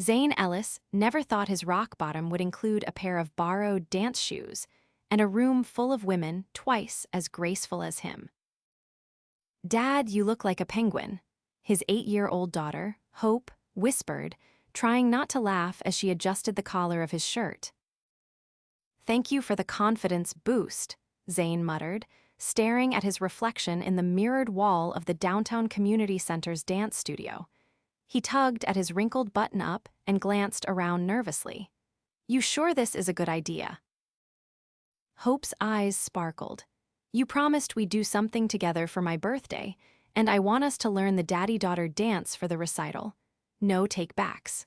Zane Ellis never thought his rock bottom would include a pair of borrowed dance shoes and a room full of women twice as graceful as him. "Dad, you look like a penguin," his 8-year-old daughter, Hope, whispered, trying not to laugh as she adjusted the collar of his shirt. "Thank you for the confidence boost," Zane muttered, staring at his reflection in the mirrored wall of the downtown community center's dance studio. He tugged at his wrinkled button-up and glanced around nervously. "You sure this is a good idea?" Hope's eyes sparkled. "You promised we'd do something together for my birthday, and I want us to learn the daddy-daughter dance for the recital. No take-backs."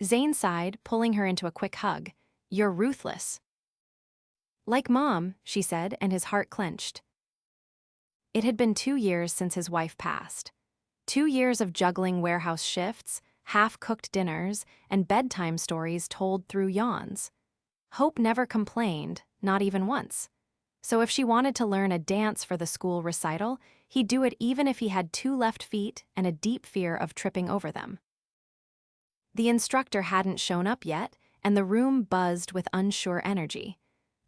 Zane sighed, pulling her into a quick hug. "You're ruthless." "Like Mom," she said, and his heart clenched. It had been 2 years since his wife passed. 2 years of juggling warehouse shifts, half-cooked dinners, and bedtime stories told through yawns. Hope never complained, not even once. So if she wanted to learn a dance for the school recital, he'd do it even if he had 2 left feet and a deep fear of tripping over them. The instructor hadn't shown up yet, and the room buzzed with unsure energy.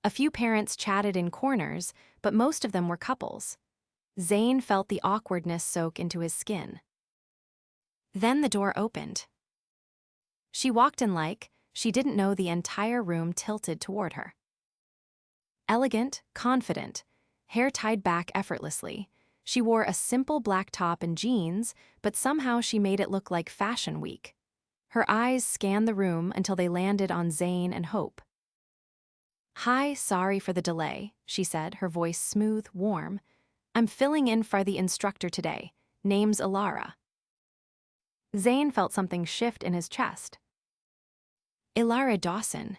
A few parents chatted in corners, but most of them were couples. Zane felt the awkwardness soak into his skin. Then the door opened. She walked in like she didn't know the entire room tilted toward her. Elegant, confident, hair tied back effortlessly, she wore a simple black top and jeans, but somehow she made it look like Fashion Week. Her eyes scanned the room until they landed on Zane and Hope. "Hi, sorry for the delay," she said, her voice smooth, warm. "I'm filling in for the instructor today. Name's Elara." Zane felt something shift in his chest. Elara Dawson.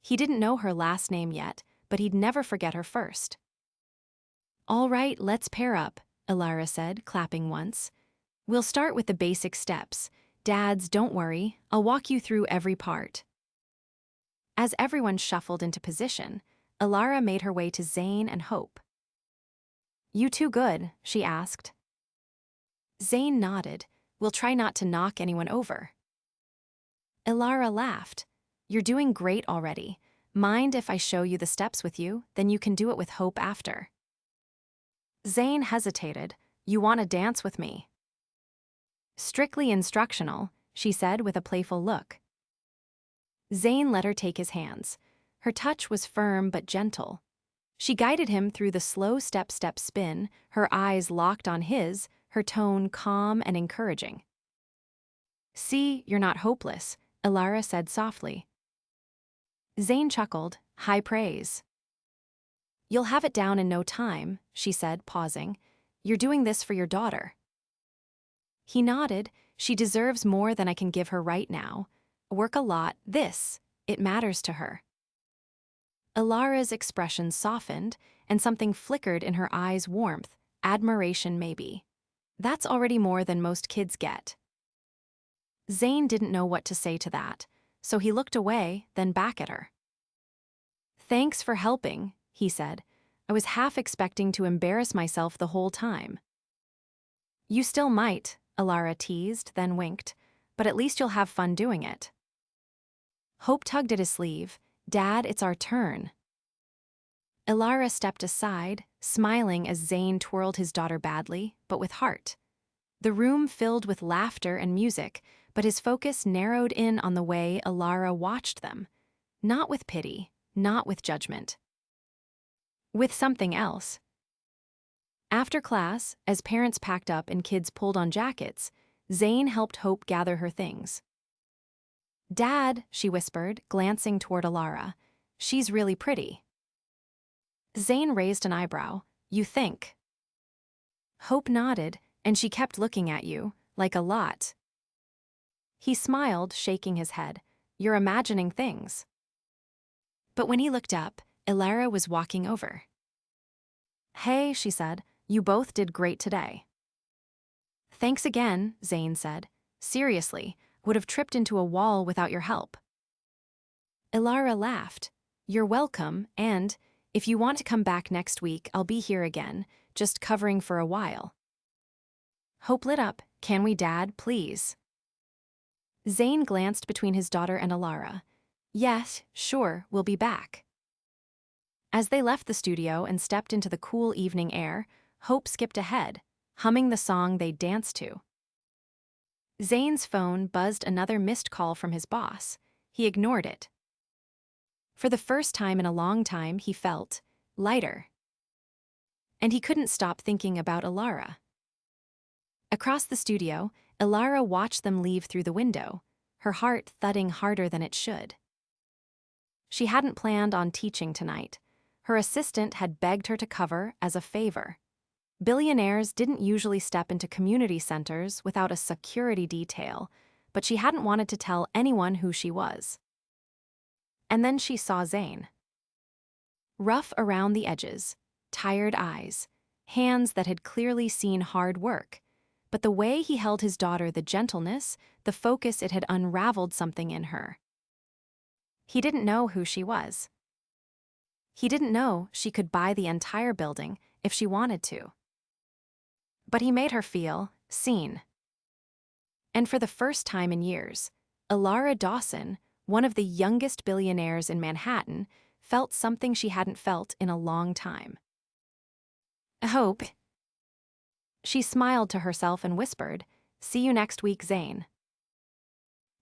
He didn't know her last name yet, but he'd never forget her first. "All right, let's pair up," Elara said, clapping once. "We'll start with the basic steps. Dads, don't worry, I'll walk you through every part." As everyone shuffled into position, Elara made her way to Zane and Hope. "You two good?" she asked. Zane nodded. "We'll try not to knock anyone over." Elara laughed. "You're doing great already. Mind if I show you the steps with you? Then you can do it with Hope after." Zane hesitated. "You want to dance with me?" "Strictly instructional," she said with a playful look. Zane let her take his hands. Her touch was firm but gentle. She guided him through the slow step-step spin, her eyes locked on his, her tone calm and encouraging. "See, you're not hopeless," Elara said softly. Zane chuckled, high praise. "You'll have it down in no time," she said, pausing. "You're doing this for your daughter." He nodded. "She deserves more than I can give her right now. Work a lot, it matters to her." Elara's expression softened, and something flickered in her eyes' warmth, admiration maybe. That's already more than most kids get. Zane didn't know what to say to that, so he looked away, then back at her. "Thanks for helping," he said. "I was half expecting to embarrass myself the whole time." "You still might," Elara teased, then winked, "but at least you'll have fun doing it." Hope tugged at his sleeve. "Dad, it's our turn." Elara stepped aside, smiling as Zane twirled his daughter badly, but with heart. The room filled with laughter and music, but his focus narrowed in on the way Elara watched them. Not with pity, not with judgment. With something else. After class, as parents packed up and kids pulled on jackets, Zane helped Hope gather her things. "Dad," she whispered, glancing toward Elara. "She's really pretty." Zane raised an eyebrow. "You think?" Hope nodded, and she kept looking at you, like a lot. He smiled, shaking his head. "You're imagining things." But when he looked up, Elara was walking over. "Hey," she said, "you both did great today." "Thanks again," Zane said. "Seriously, would have tripped into a wall without your help." Elara laughed. "You're welcome, and if you want to come back next week, I'll be here again, just covering for a while." Hope lit up. "Can we, Dad, please?" Zane glanced between his daughter and Elara. Yes, sure, we'll be back. As they left the studio and stepped into the cool evening air, Hope skipped ahead, humming the song they danced to. Zane's phone buzzed another missed call from his boss. He ignored it. For the first time in a long time, he felt lighter. And he couldn't stop thinking about Elara. Across the studio, Elara watched them leave through the window, her heart thudding harder than it should. She hadn't planned on teaching tonight. Her assistant had begged her to cover as a favor. Billionaires didn't usually step into community centers without a security detail, but she hadn't wanted to tell anyone who she was. And then she saw Zane. Rough around the edges, tired eyes, hands that had clearly seen hard work. But the way he held his daughter, the gentleness, the focus, it had unraveled something in her. He didn't know who she was. He didn't know she could buy the entire building if she wanted to. But he made her feel seen. And for the first time in years, Elara Dawson, one of the youngest billionaires in Manhattan, felt something she hadn't felt in a long time. Hope. She smiled to herself and whispered, "See you next week, Zane."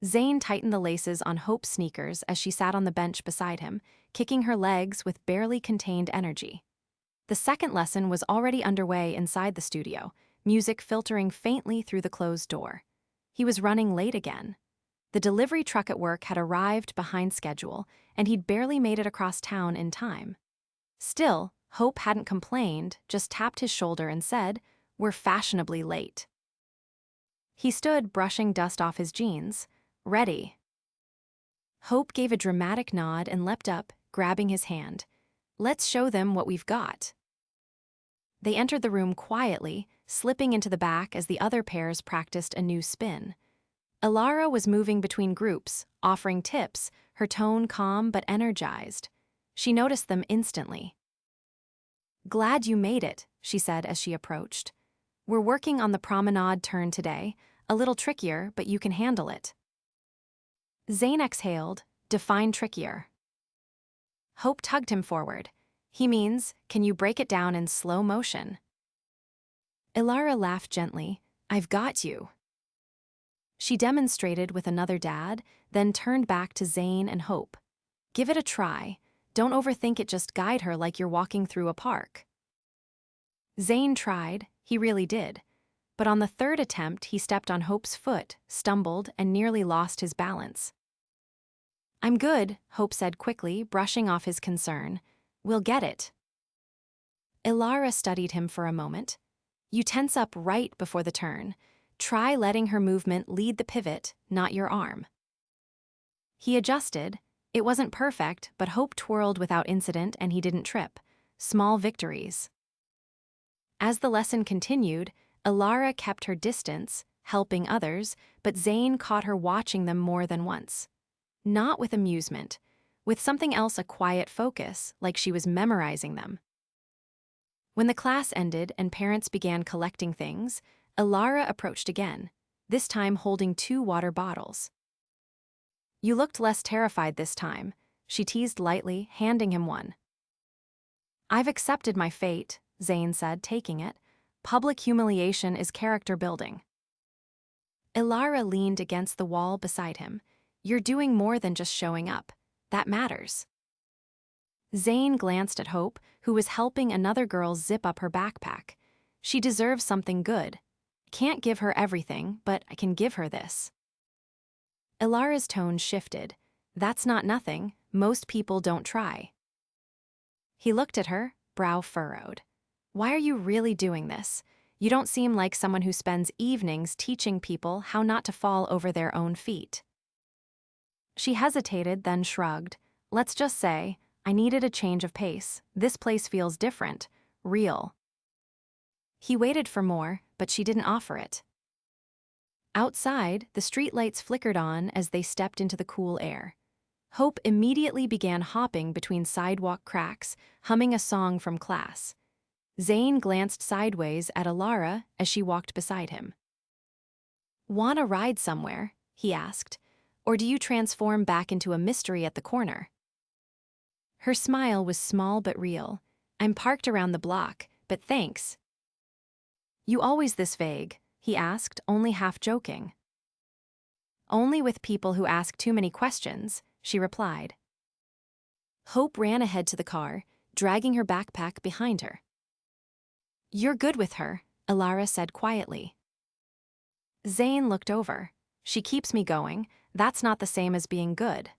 Zane tightened the laces on Hope's sneakers as she sat on the bench beside him, kicking her legs with barely contained energy. The second lesson was already underway inside the studio, music filtering faintly through the closed door. He was running late again. The delivery truck at work had arrived behind schedule, and he'd barely made it across town in time. Still, Hope hadn't complained, just tapped his shoulder and said, "We're fashionably late." He stood brushing dust off his jeans. "Ready." Hope gave a dramatic nod and leapt up, grabbing his hand. "Let's show them what we've got." They entered the room quietly, slipping into the back as the other pairs practiced a new spin. Elara was moving between groups, offering tips, her tone calm but energized. She noticed them instantly. "Glad you made it," she said as she approached. "We're working on the promenade turn today, a little trickier, but you can handle it." Zane exhaled, "Define trickier." Hope tugged him forward. "He means, can you break it down in slow motion?" Elara laughed gently. "I've got you." She demonstrated with another dad, then turned back to Zane and Hope. "Give it a try. Don't overthink it, just guide her like you're walking through a park." Zane tried, he really did. But on the third attempt, he stepped on Hope's foot, stumbled, and nearly lost his balance. "I'm good," Hope said quickly, brushing off his concern. "We'll get it." Elara studied him for a moment. "You tense up right before the turn. Try letting her movement lead the pivot, not your arm." He adjusted. It wasn't perfect, but Hope twirled without incident and he didn't trip. Small victories. As the lesson continued, Elara kept her distance, helping others, but Zane caught her watching them more than once. Not with amusement, with something else, a quiet focus, like she was memorizing them. When the class ended and parents began collecting things, Elara approached again, this time holding 2 water bottles. "You looked less terrified this time," she teased lightly, handing him one. "I've accepted my fate," Zane said, taking it. "Public humiliation is character building." Elara leaned against the wall beside him. "You're doing more than just showing up. That matters." Zane glanced at Hope, who was helping another girl zip up her backpack. "She deserves something good. Can't give her everything, but I can give her this." Elara's tone shifted. "That's not nothing. Most people don't try." He looked at her, brow furrowed. "Why are you really doing this? You don't seem like someone who spends evenings teaching people how not to fall over their own feet." She hesitated, then shrugged. "Let's just say, I needed a change of pace. This place feels different, real." He waited for more, but she didn't offer it. Outside, the streetlights flickered on as they stepped into the cool air. Hope immediately began hopping between sidewalk cracks, humming a song from class. Zane glanced sideways at Elara as she walked beside him. "Want a ride somewhere?" he asked, or do you transform back into a mystery at the corner? Her smile was small but real. I'm parked around the block, but thanks. You always this vague? He asked, only half joking. Only with people who ask too many questions, she replied. Hope ran ahead to the car, dragging her backpack behind her. You're good with her, Elara said quietly. Zane looked over. She keeps me going. That's not the same as being good.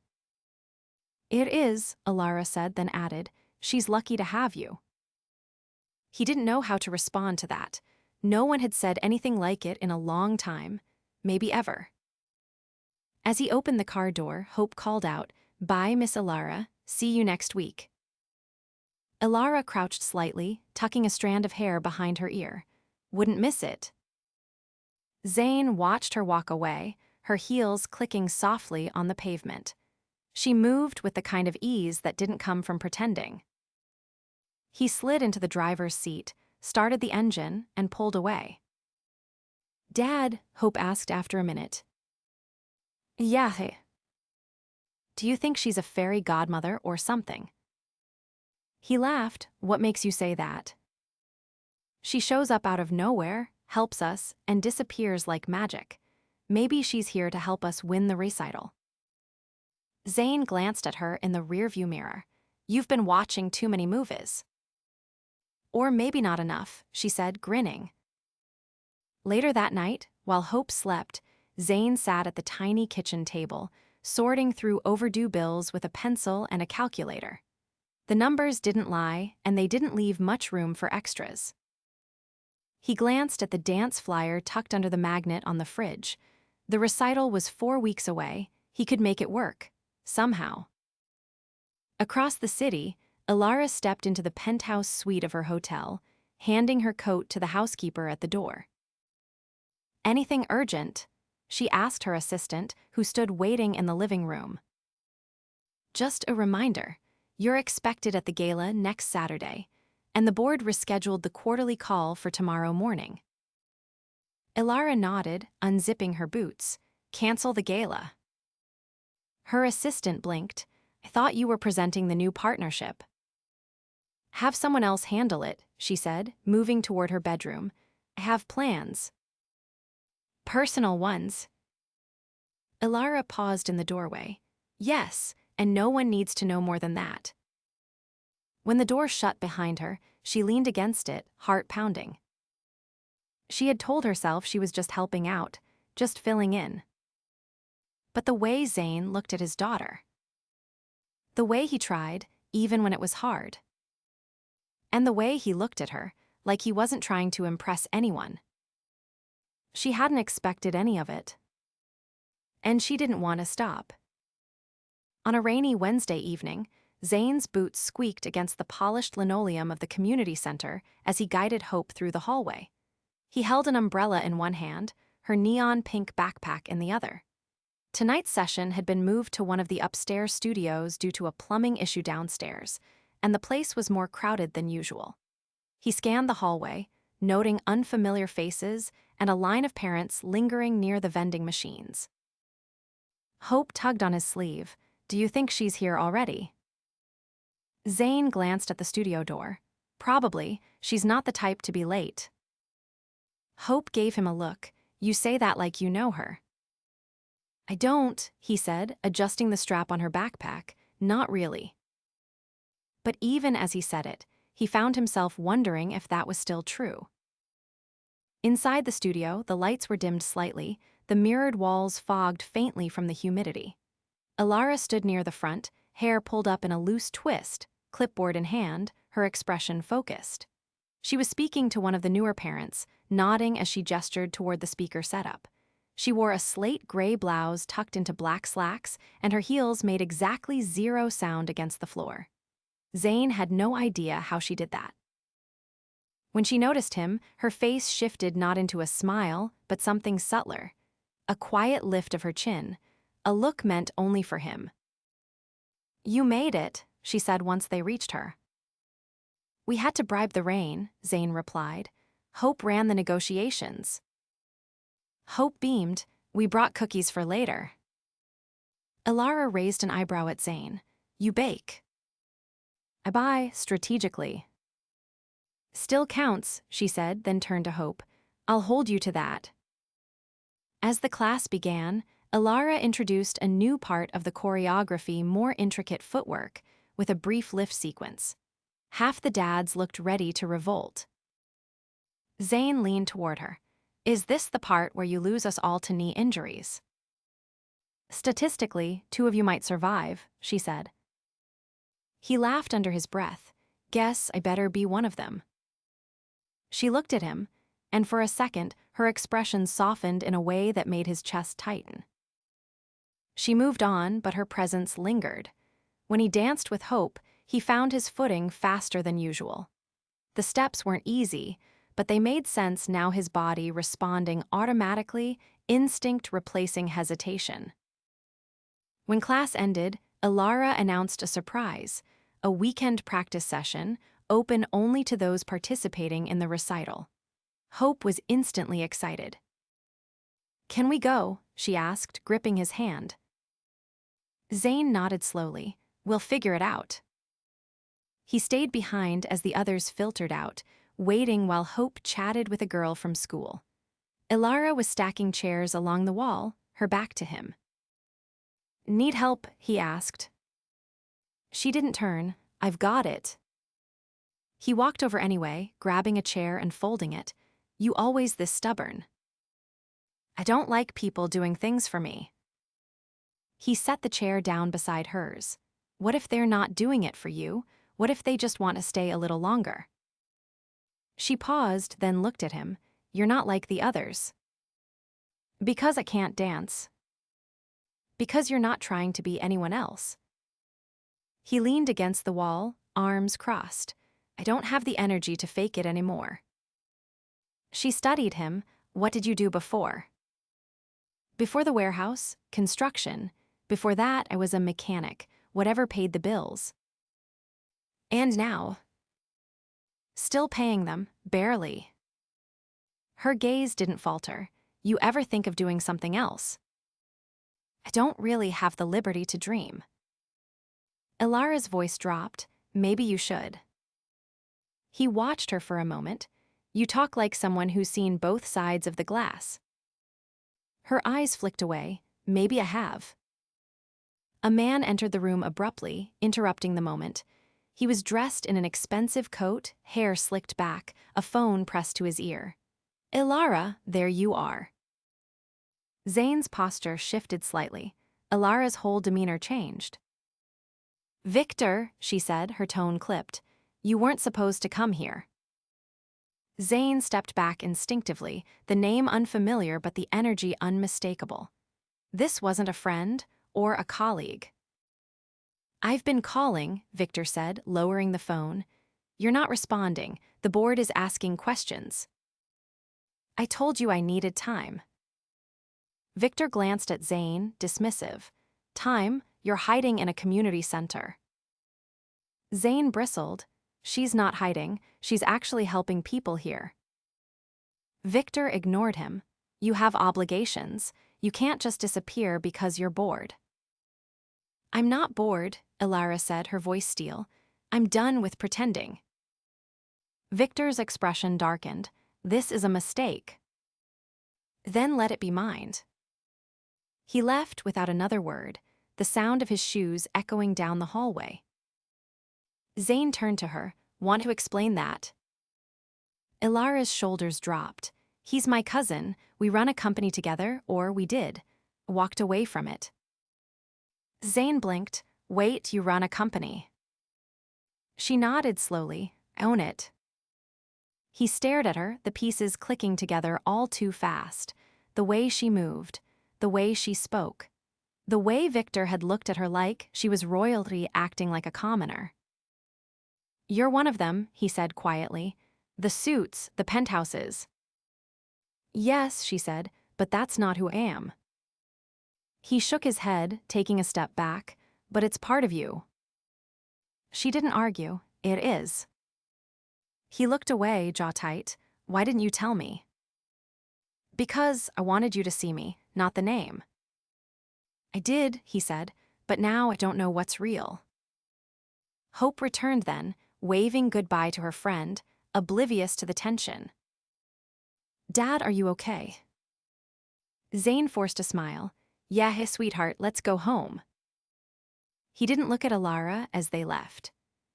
It is, Elara said, then added, she's lucky to have you. He didn't know how to respond to that. No one had said anything like it in a long time, maybe ever. As he opened the car door, Hope called out, Bye, Miss Elara, see you next week. Elara crouched slightly, tucking a strand of hair behind her ear. Wouldn't miss it. Zane watched her walk away, her heels clicking softly on the pavement. She moved with the kind of ease that didn't come from pretending. He slid into the driver's seat, started the engine, and pulled away. Dad, Hope asked after a minute. Yeah. Do you think she's a fairy godmother or something? He laughed. What makes you say that? She shows up out of nowhere, helps us, and disappears like magic. Maybe she's here to help us win the recital. Zane glanced at her in the rearview mirror. You've been watching too many movies. Or maybe not enough, she said, grinning. Later that night, while Hope slept, Zane sat at the tiny kitchen table, sorting through overdue bills with a pencil and a calculator. The numbers didn't lie, and they didn't leave much room for extras. He glanced at the dance flyer tucked under the magnet on the fridge. The recital was 4 weeks away. He could make it work, somehow. Across the city, Elara stepped into the penthouse suite of her hotel, handing her coat to the housekeeper at the door. Anything urgent? She asked her assistant, who stood waiting in the living room. Just a reminder, you're expected at the gala next Saturday, and the board rescheduled the quarterly call for tomorrow morning. Elara nodded, unzipping her boots. Cancel the gala. Her assistant blinked. I thought you were presenting the new partnership. Have someone else handle it, she said, moving toward her bedroom. I have plans. Personal ones. Elara paused in the doorway. Yes, and no one needs to know more than that. When the door shut behind her, she leaned against it, heart pounding. She had told herself she was just helping out, just filling in. But the way Zane looked at his daughter. The way he tried, even when it was hard. And the way he looked at her, like he wasn't trying to impress anyone. She hadn't expected any of it. And she didn't want to stop. On a rainy Wednesday evening, Zane's boots squeaked against the polished linoleum of the community center as he guided Hope through the hallway. He held an umbrella in one hand, her neon pink backpack in the other. Tonight's session had been moved to one of the upstairs studios due to a plumbing issue downstairs, and the place was more crowded than usual. He scanned the hallway, noting unfamiliar faces and a line of parents lingering near the vending machines. Hope tugged on his sleeve. Do you think she's here already? Zane glanced at the studio door. Probably, she's not the type to be late. Hope gave him a look. You say that like you know her. I don't, he said, adjusting the strap on her backpack. Not really. But even as he said it, he found himself wondering if that was still true. Inside the studio, the lights were dimmed slightly, the mirrored walls fogged faintly from the humidity. Elara stood near the front, hair pulled up in a loose twist, clipboard in hand, her expression focused. She was speaking to one of the newer parents, nodding as she gestured toward the speaker setup. She wore a slate gray blouse tucked into black slacks, and her heels made exactly 0 sound against the floor. Zane had no idea how she did that. When she noticed him, her face shifted not into a smile, but something subtler. A quiet lift of her chin, a look meant only for him. You made it, she said once they reached her. We had to bribe the rain, Zane replied. Hope ran the negotiations. Hope beamed. We brought cookies for later. Elara raised an eyebrow at Zane. You bake. I buy strategically. Still counts, she said, then turned to Hope. I'll hold you to that. As the class began, Elara introduced a new part of the choreography, more intricate footwork, with a brief lift sequence. Half the dads looked ready to revolt. Zane leaned toward her. Is this the part where you lose us all to knee injuries? Statistically, 2 of you might survive, she said. He laughed under his breath. Guess I better be one of them. She looked at him, and for a second, her expression softened in a way that made his chest tighten. She moved on, but her presence lingered. When he danced with Hope, he found his footing faster than usual. The steps weren't easy, but they made sense now, his body responding automatically, instinct replacing hesitation. When class ended, Elara announced a surprise, a weekend practice session, open only to those participating in the recital. Hope was instantly excited. Can we go? She asked, gripping his hand. Zane nodded slowly. We'll figure it out. He stayed behind as the others filtered out, waiting while Hope chatted with a girl from school. Elara was stacking chairs along the wall, her back to him. Need help? He asked. She didn't turn. I've got it. He walked over anyway, grabbing a chair and folding it. You always this stubborn. I don't like people doing things for me. He set the chair down beside hers. What if they're not doing it for you? What if they just want to stay a little longer? She paused, then looked at him. You're not like the others. Because I can't dance. Because you're not trying to be anyone else. He leaned against the wall, arms crossed. I don't have the energy to fake it anymore. She studied him. What did you do before? Before the warehouse, construction. Before that, I was a mechanic, whatever paid the bills. And now? Still paying them, barely. Her gaze didn't falter. You ever think of doing something else? I don't really have the liberty to dream. Elara's voice dropped. Maybe you should. He watched her for a moment. You talk like someone who's seen both sides of the glass. Her eyes flicked away. Maybe I have. A man entered the room abruptly, interrupting the moment. He was dressed in an expensive coat, hair slicked back, a phone pressed to his ear. Elara, there you are. Zane's posture shifted slightly. Elara's whole demeanor changed. Victor, she said, her tone clipped. You weren't supposed to come here. Zane stepped back instinctively, the name unfamiliar but the energy unmistakable. This wasn't a friend or a colleague. I've been calling, Victor said, lowering the phone. You're not responding. The board is asking questions. I told you I needed time. Victor glanced at Zane, dismissive. Time? You're hiding in a community center. Zane bristled. She's not hiding. She's actually helping people here. Victor ignored him. You have obligations. You can't just disappear because you're bored. I'm not bored, Elara said, her voice steel. I'm done with pretending. Victor's expression darkened. This is a mistake. Then let it be mind. He left without another word, the sound of his shoes echoing down the hallway. Zane turned to her. Want to explain that? Elara's shoulders dropped. He's my cousin. We run a company together, or we did. Walked away from it. Zane blinked. Wait, you run a company. She nodded slowly. Own it. He stared at her, the pieces clicking together all too fast. The way she moved, the way she spoke, the way Victor had looked at her like she was royalty acting like a commoner. You're one of them, he said quietly. The suits, the penthouses. Yes, she said, but that's not who I am. He shook his head, taking a step back. But it's part of you. She didn't argue. It is. He looked away, jaw tight. Why didn't you tell me? Because I wanted you to see me, not the name. I did, he said, but now I don't know what's real. Hope returned then, waving goodbye to her friend, oblivious to the tension. Dad, are you okay? Zane forced a smile. Yeah, hey, sweetheart, let's go home. He didn't look at Elara as they left,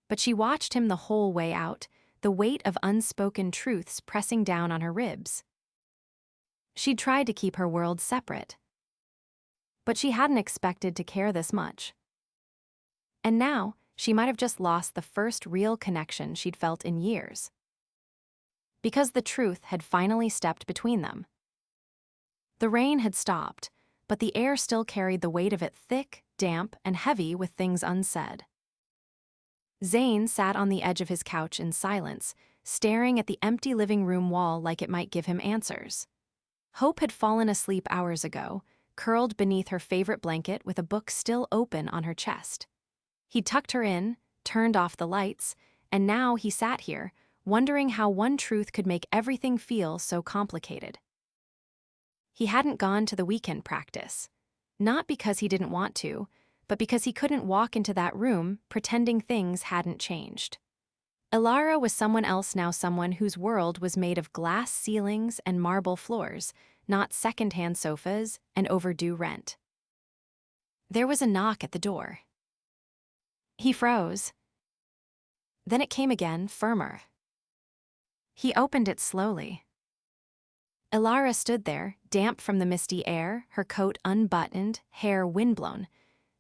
but she watched him the whole way out, the weight of unspoken truths pressing down on her ribs. She'd tried to keep her world separate, but she hadn't expected to care this much. And now, she might have just lost the first real connection she'd felt in years. Because the truth had finally stepped between them. The rain had stopped, but the air still carried the weight of it thick, damp, and heavy with things unsaid. Zane sat on the edge of his couch in silence, staring at the empty living room wall like it might give him answers. Hope had fallen asleep hours ago, curled beneath her favorite blanket with a book still open on her chest. He tucked her in, turned off the lights, and now he sat here, wondering how one truth could make everything feel so complicated. He hadn't gone to the weekend practice, not because he didn't want to, but because he couldn't walk into that room pretending things hadn't changed. Elara was someone else now, someone whose world was made of glass ceilings and marble floors, not second-hand sofas and overdue rent. There was a knock at the door. He froze. Then it came again, firmer. He opened it slowly. Elara stood there, damp from the misty air, her coat unbuttoned, hair windblown.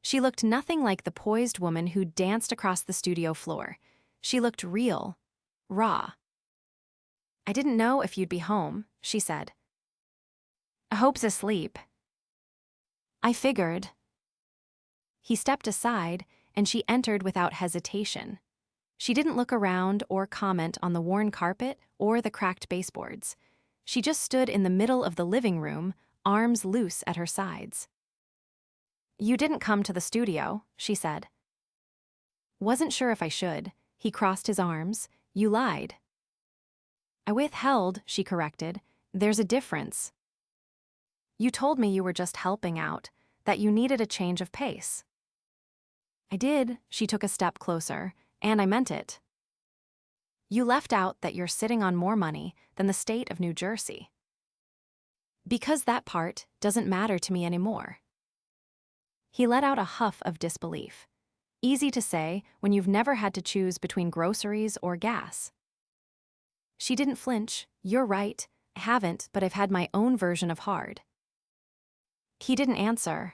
She looked nothing like the poised woman who'd danced across the studio floor. She looked real, raw. I didn't know if you'd be home, she said. Hope's asleep. I figured. He stepped aside, and she entered without hesitation. She didn't look around or comment on the worn carpet or the cracked baseboards. She just stood in the middle of the living room, arms loose at her sides. You didn't come to the studio, she said. Wasn't sure if I should. He crossed his arms. You lied. I withheld, she corrected. There's a difference. You told me you were just helping out, that you needed a change of pace. I did, she took a step closer, and I meant it. You left out that you're sitting on more money than the state of New Jersey. Because that part doesn't matter to me anymore. He let out a huff of disbelief. Easy to say when you've never had to choose between groceries or gas. She didn't flinch. You're right, I haven't, but I've had my own version of hard. He didn't answer.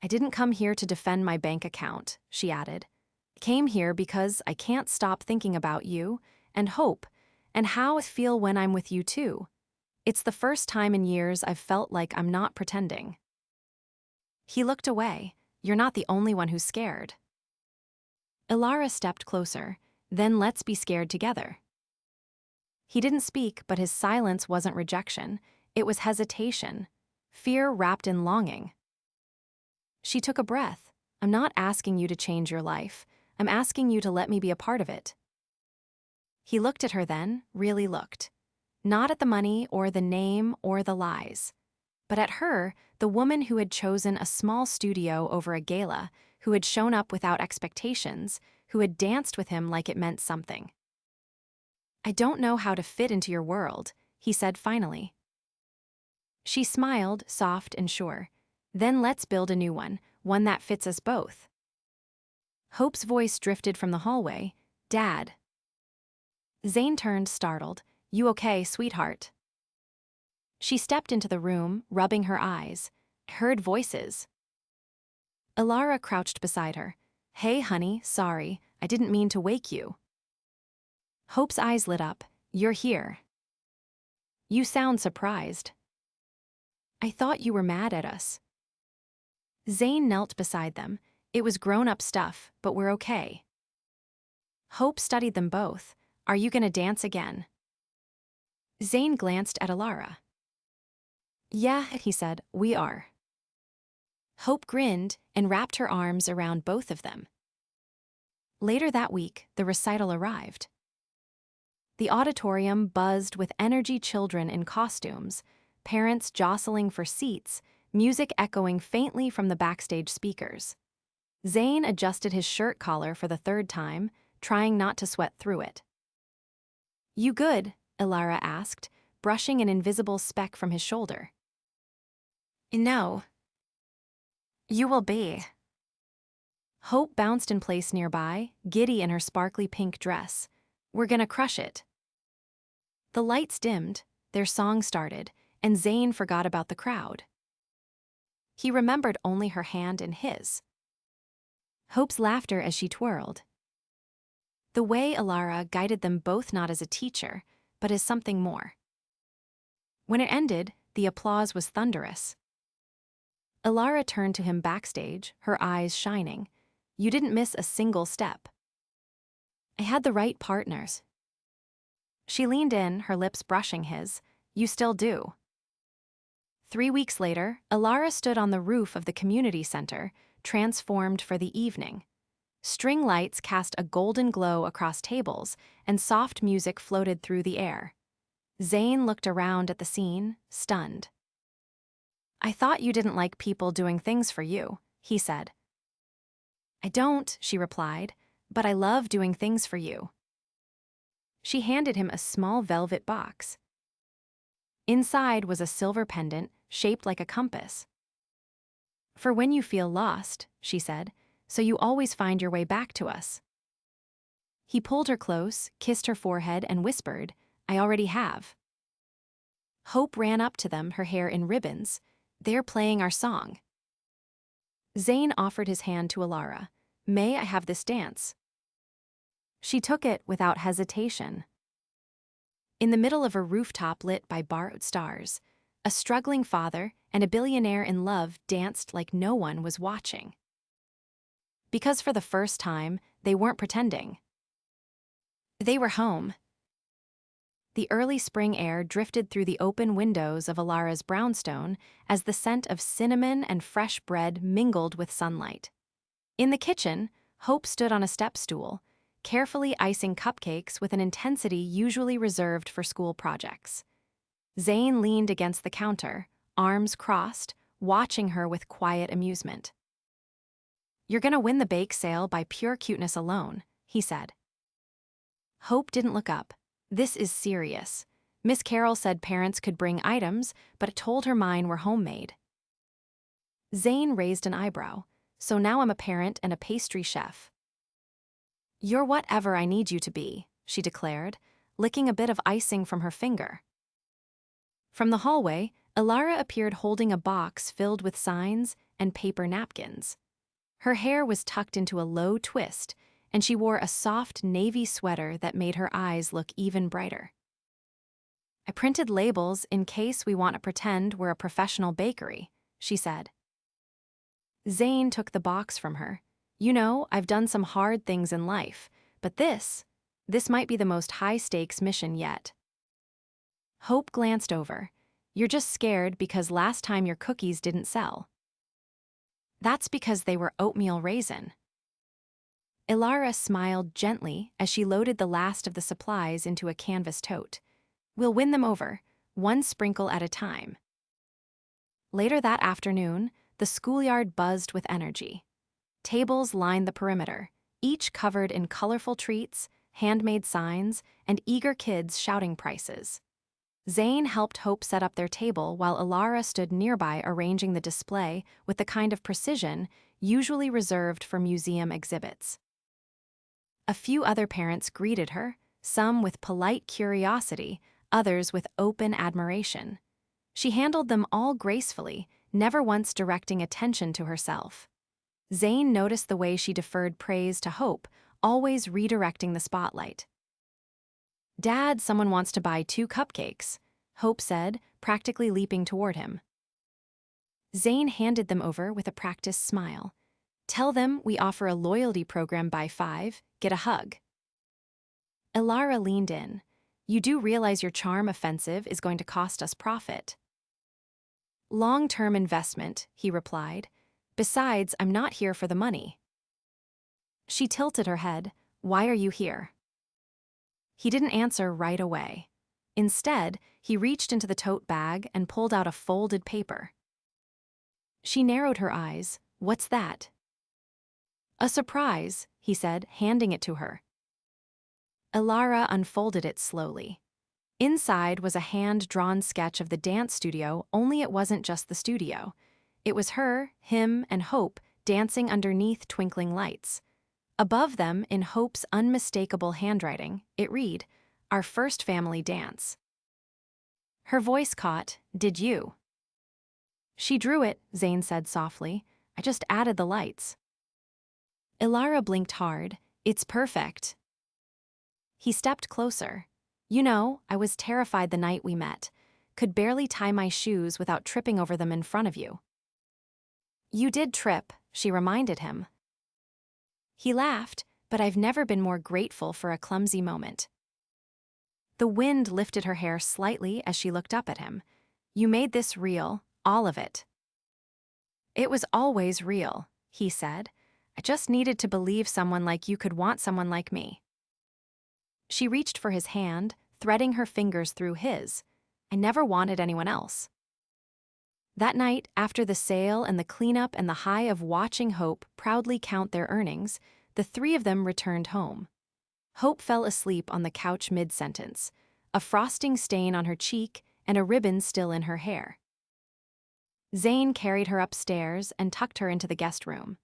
I didn't come here to defend my bank account, she added. I came here because I can't stop thinking about you, and Hope, and how I feel when I'm with you too. It's the first time in years I've felt like I'm not pretending. He looked away. You're not the only one who's scared. Elara stepped closer. Then let's be scared together. He didn't speak, but his silence wasn't rejection. It was hesitation. Fear wrapped in longing. She took a breath. I'm not asking you to change your life. I'm asking you to let me be a part of it. He looked at her then, really looked. Not at the money or the name or the lies, but at her, the woman who had chosen a small studio over a gala, who had shown up without expectations, who had danced with him like it meant something. I don't know how to fit into your world, he said finally. She smiled, soft and sure. Then let's build a new one that fits us both. Hope's voice drifted from the hallway. Dad. Zane turned, startled. You okay, sweetheart? She stepped into the room, rubbing her eyes. Heard voices. Elara crouched beside her. Hey, honey, sorry, I didn't mean to wake you. Hope's eyes lit up. You're here. You sound surprised. I thought you were mad at us. Zane knelt beside them. It was grown-up stuff, but we're okay. Hope studied them both. Are you gonna dance again? Zane glanced at Elara. Yeah, he said, we are. Hope grinned and wrapped her arms around both of them. Later that week, the recital arrived. The auditorium buzzed with energy children in costumes, parents jostling for seats, music echoing faintly from the backstage speakers. Zane adjusted his shirt collar for the third time, trying not to sweat through it. "You good?" Elara asked, brushing an invisible speck from his shoulder. "No. You will be." Hope bounced in place nearby, giddy in her sparkly pink dress. "We're gonna crush it." The lights dimmed, their song started, and Zane forgot about the crowd. He remembered only her hand in his. Hope's laughter as she twirled. The way Elara guided them both not as a teacher, but as something more. When it ended, the applause was thunderous. Elara turned to him backstage, her eyes shining. "You didn't miss a single step." "I had the right partners." She leaned in, her lips brushing his. "You still do." 3 weeks later, Elara stood on the roof of the community center, transformed for the evening. String lights cast a golden glow across tables, and soft music floated through the air. Zane looked around at the scene, stunned. "I thought you didn't like people doing things for you," he said. "I don't," she replied, "but I love doing things for you." She handed him a small velvet box. Inside was a silver pendant shaped like a compass. "For when you feel lost," she said, "so you always find your way back to us." He pulled her close, kissed her forehead, and whispered, "I already have." Hope ran up to them, her hair in ribbons. "They're playing our song." Zane offered his hand to Elara. "May I have this dance?" She took it without hesitation. In the middle of a rooftop lit by borrowed stars, a struggling father and a billionaire in love danced like no one was watching. Because for the first time, they weren't pretending. They were home. The early spring air drifted through the open windows of Elara's brownstone as the scent of cinnamon and fresh bread mingled with sunlight. In the kitchen, Hope stood on a step stool, carefully icing cupcakes with an intensity usually reserved for school projects. Zane leaned against the counter, arms crossed, watching her with quiet amusement. "You're gonna win the bake sale by pure cuteness alone," he said. Hope didn't look up. "This is serious. Miss Carroll said parents could bring items, but told her mine were homemade." Zane raised an eyebrow. "So now I'm a parent and a pastry chef." "You're whatever I need you to be," she declared, licking a bit of icing from her finger. From the hallway, Elara appeared holding a box filled with signs and paper napkins. Her hair was tucked into a low twist, and she wore a soft navy sweater that made her eyes look even brighter. "I printed labels in case we want to pretend we're a professional bakery," she said. Zane took the box from her. "You know, I've done some hard things in life, but this might be the most high-stakes mission yet." Hope glanced over. "You're just scared because last time your cookies didn't sell." "That's because they were oatmeal raisin." Elara smiled gently as she loaded the last of the supplies into a canvas tote. "We'll win them over, one sprinkle at a time." Later that afternoon, the schoolyard buzzed with energy. Tables lined the perimeter, each covered in colorful treats, handmade signs, and eager kids shouting prices. Zane helped Hope set up their table while Elara stood nearby arranging the display with the kind of precision usually reserved for museum exhibits. A few other parents greeted her, some with polite curiosity, others with open admiration. She handled them all gracefully, never once directing attention to herself. Zane noticed the way she deferred praise to Hope, always redirecting the spotlight. "Dad, someone wants to buy 2 cupcakes," Hope said, practically leaping toward him. Zane handed them over with a practiced smile. "Tell them we offer a loyalty program, buy 5, get a hug." Elara leaned in. "You do realize your charm offensive is going to cost us profit." "Long-term investment," he replied. "Besides, I'm not here for the money." She tilted her head. "Why are you here?" He didn't answer right away. Instead, he reached into the tote bag and pulled out a folded paper. She narrowed her eyes. "What's that?" "A surprise," he said, handing it to her. Elara unfolded it slowly. Inside was a hand-drawn sketch of the dance studio, only it wasn't just the studio. It was her, him, and Hope dancing underneath twinkling lights. Above them, in Hope's unmistakable handwriting, it read, "Our first family dance." Her voice caught, "Did you?" "She drew it," Zane said softly. "I just added the lights." Elara blinked hard. "It's perfect." He stepped closer. "You know, I was terrified the night we met. Could barely tie my shoes without tripping over them in front of you." "You did trip," she reminded him. He laughed, "But I've never been more grateful for a clumsy moment." The wind lifted her hair slightly as she looked up at him. "You made this real, all of it." "It was always real," he said. "I just needed to believe someone like you could want someone like me." She reached for his hand, threading her fingers through his. "I never wanted anyone else." That night, after the sale and the cleanup and the high of watching Hope proudly count their earnings, the three of them returned home. Hope fell asleep on the couch mid-sentence, a frosting stain on her cheek and a ribbon still in her hair. Zane carried her upstairs and tucked her into the guest room.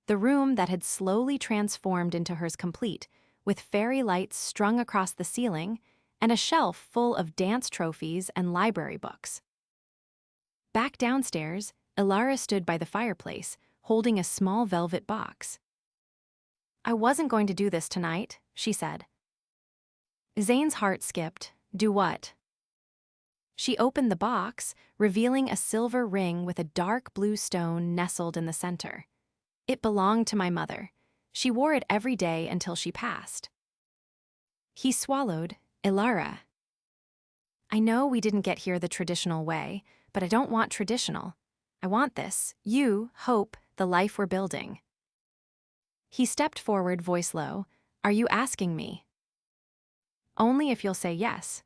The room that had slowly transformed into hers complete, with fairy lights strung across the ceiling and a shelf full of dance trophies and library books. Back downstairs, Elara stood by the fireplace, holding a small velvet box. "I wasn't going to do this tonight," she said. Zane's heart skipped. "Do what?" She opened the box, revealing a silver ring with a dark blue stone nestled in the center. "It belonged to my mother. She wore it every day until she passed." He swallowed. "Elara, I know we didn't get here the traditional way, but I don't want traditional. I want this, you, Hope, the life we're building." He stepped forward, voice low. "Are you asking me?" "Only if you'll say yes."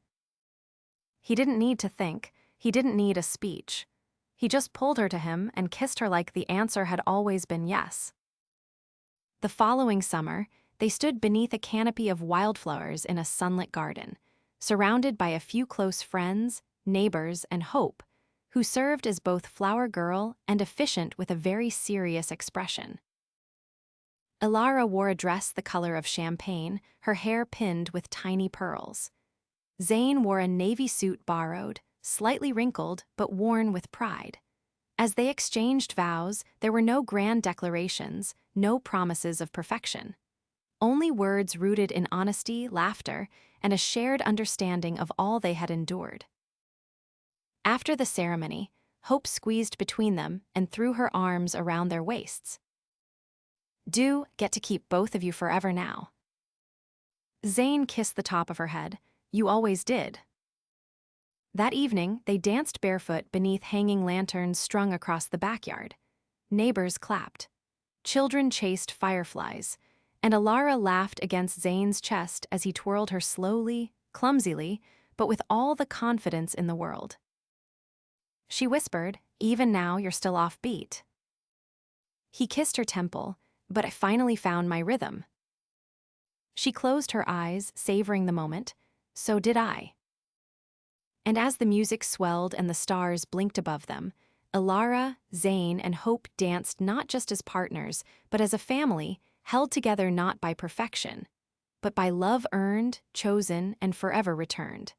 He didn't need to think. He didn't need a speech. He just pulled her to him and kissed her like the answer had always been yes. The following summer, they stood beneath a canopy of wildflowers in a sunlit garden, surrounded by a few close friends, neighbors, and Hope, who served as both flower girl and officiant with a very serious expression. Elara wore a dress the color of champagne, her hair pinned with tiny pearls. Zane wore a navy suit borrowed, slightly wrinkled but worn with pride. As they exchanged vows, there were no grand declarations, no promises of perfection. Only words rooted in honesty, laughter, and a shared understanding of all they had endured. After the ceremony, Hope squeezed between them and threw her arms around their waists. "Do get to keep both of you forever now." Zane kissed the top of her head. "You always did." That evening, they danced barefoot beneath hanging lanterns strung across the backyard. Neighbors clapped. Children chased fireflies, and Elara laughed against Zane's chest as he twirled her slowly, clumsily, but with all the confidence in the world. She whispered, "Even now you're still off beat." He kissed her temple, "But I finally found my rhythm." She closed her eyes, savoring the moment. "So did I." And as the music swelled and the stars blinked above them, Elara, Zane, and Hope danced not just as partners, but as a family, held together not by perfection, but by love earned, chosen, and forever returned.